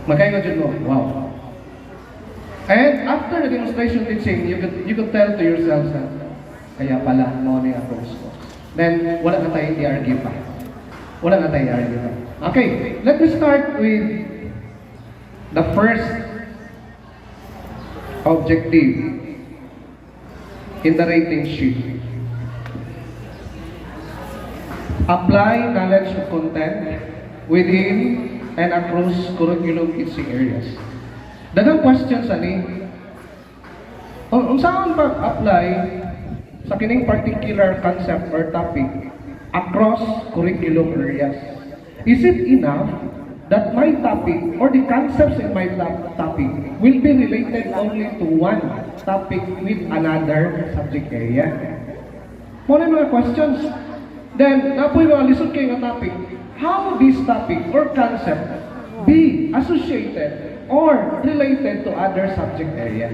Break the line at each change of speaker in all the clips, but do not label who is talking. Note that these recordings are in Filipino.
Magkaingon dyan mo, wow. And after the demonstration teaching, you could tell to yourself, kaya pala, mo na ako gusto. Then, wala na tayong i-argue pa. Wala na tayong i-argue pa. Okay, let me start with the first objective in the rating sheet. Apply knowledge of content within and across curriculum teaching areas. Daghang questions ani. Saan pag-apply sa kining particular concept or topic across curriculum areas? Is it enough that my topic or the concepts in my topic will be related only to one topic with another subject area? Muna mga questions. Then, napoy mga lisod kayo nga topic. How this topic or concept be associated or related to other subject area?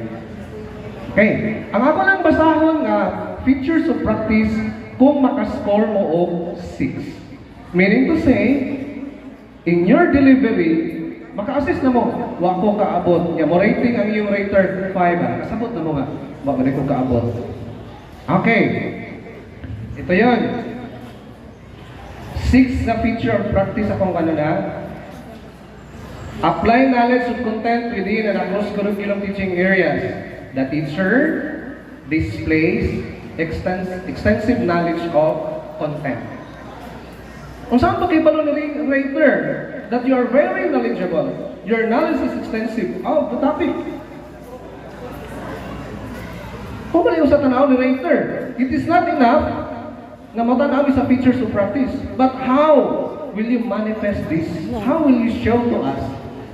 Okay. Ang ako lang basahon nga features of practice kung makascore mo og 6. Meaning to say, in your delivery, maka-assist na mo, wa ko kaabot. Nga mo rating ang iyong rater 5. Kasabot na mo nga, wa ko kaabot. Okay. Ito yun. 6 na feature of practice akong ano na. Apply knowledge of content within and across curriculum teaching areas. The teacher displays extensive knowledge of content. Kung saan pa kayo balon ni rater that you are very knowledgeable, your knowledge is extensive of the topic. Kung ba yung sa tanaw ni rater, it is not enough na matanaw sa features of practice. But how will you manifest this? How will you show to us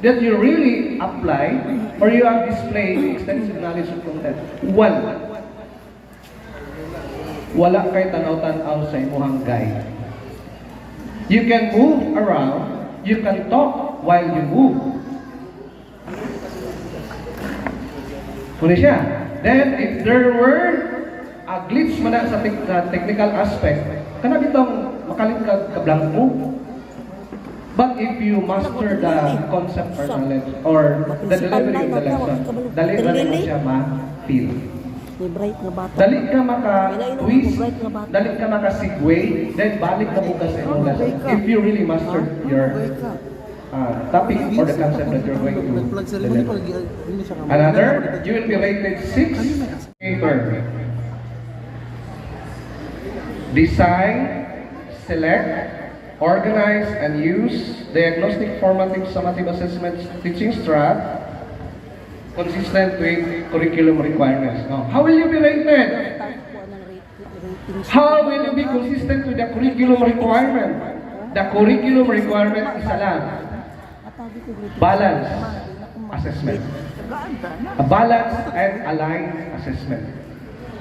that you really apply or you have displayed extensive knowledge of content? One, wala kay tanaw-tanaw sa imuhang guide. You can move around, you can talk while you move. Muna siya. Then, if there were a glitch man sa technical aspect, kana bitong makalit ka blanco. But if you master the concept or knowledge or the delivery of the lesson, dali mo siya ma-feel. Dali ka maka-twist, dali ka maka-segue, then balik ka po kasi yung lesson. If you really master your topic or the concept that you're going to deliver. Another, you will be rated 6. Design, select, organize, and use diagnostic formative summative assessment teaching strat consistent with curriculum requirements. Now, how will you be rated? How will you be consistent with the curriculum requirement? The curriculum requirement is balance assessment. A balance and aligned assessment.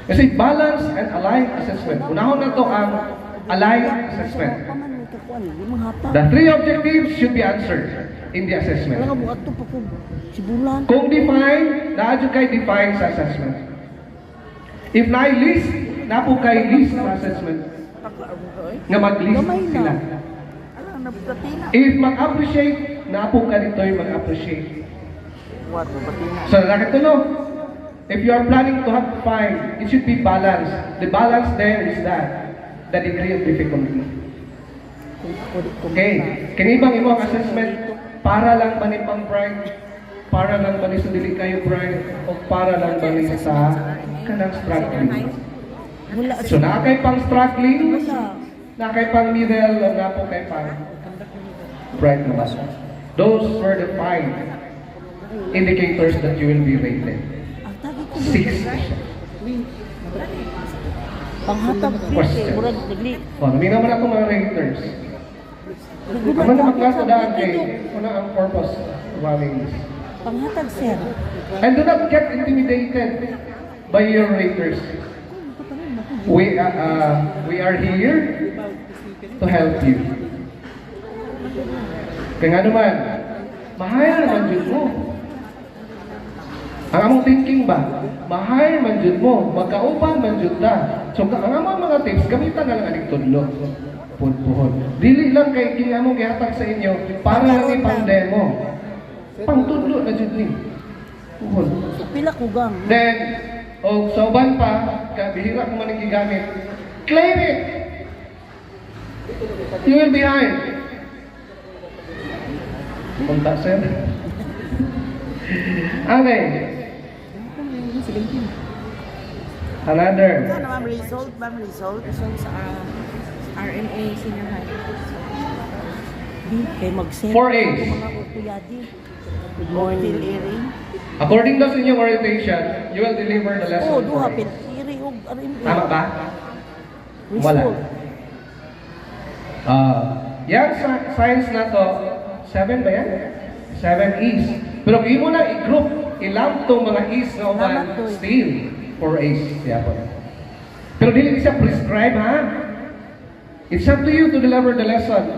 Kasi balance and aligned assessment. Unahon na to ang aligned assessment. The 3 objectives should be answered in the assessment. Kung define, naadyo kay define sa assessment. If na-list, napo kay list sa assessment. Nga mag-list sila. If mag-appreciate, napo ka dito'y mag-appreciate. So, nakatulo. If you are planning to have fine, it should be balanced. The balance there is that, the degree of difficulty. Okay, kinibang imo ang assessment para lang ba ni pang bright, para lang ba ni sa dili kayo bright, o para lang ba ni sa kanang struggling. So nakay pang struggling, nakay pang middle, o na po kay pang bright na basa. Those were the 5 indicators that you will be rated. 6.
Panghatag
Question. Hindi naman ako mga raters. Ano na magkasa daan kay una ang purpose of having this.
Panghatag, sir.
And do not get intimidated by your raters. We are here to help you. Kaya nga naman, mahal naman yun mo. Ang among thinking ba, mahal man jud mo, magkauban man jud ta. So ang among mga tips, gamitan na lang aning tudlo. Puhon. Dili lang kay kini among gihatag sa inyo para lang ipang demo. Pangtudlo na dyan ni. Uhol.
Pila kugang.
Then, o sa uban pa, kabihira ko man gigamit. Claim it! You will be hired. Punta, sir. Okay. Another.
Ano ma'am result? Ma'am result? Result sa RMA Senior High. Di, kay mag-send.
4As.
Mga kukuyadi. Good morning. Airing.
According to sa inyong orientation, you will deliver the lesson.
Oh, duha
4As.
pin. Iri og RMA.
Tama ba?
Result.
Wala. Yan sa science na to, 7 ba yan? 7 E's. Pero hindi mo na i-group, ilang itong mga E's na uban,
Salamat, Toy.
still 4 A's. Siya po. Pero dili siya prescribe, ha? It's up to you to deliver the lesson.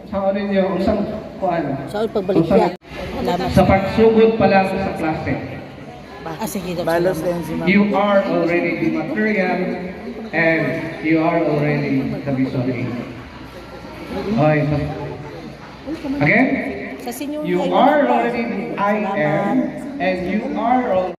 Sa ano ninyo, usang kuan.
Saan pagbalik yan? Salamat.
Sa pagsugod pa lang sa plastic.
Sige, Dok.
Balos
Salamat.
din si ma'am.
You are already the material and you are already the visual aid. Okay. Again?
Sa senior
You
high,
are
wala pa.
already the I am,
Salamat.
and you are already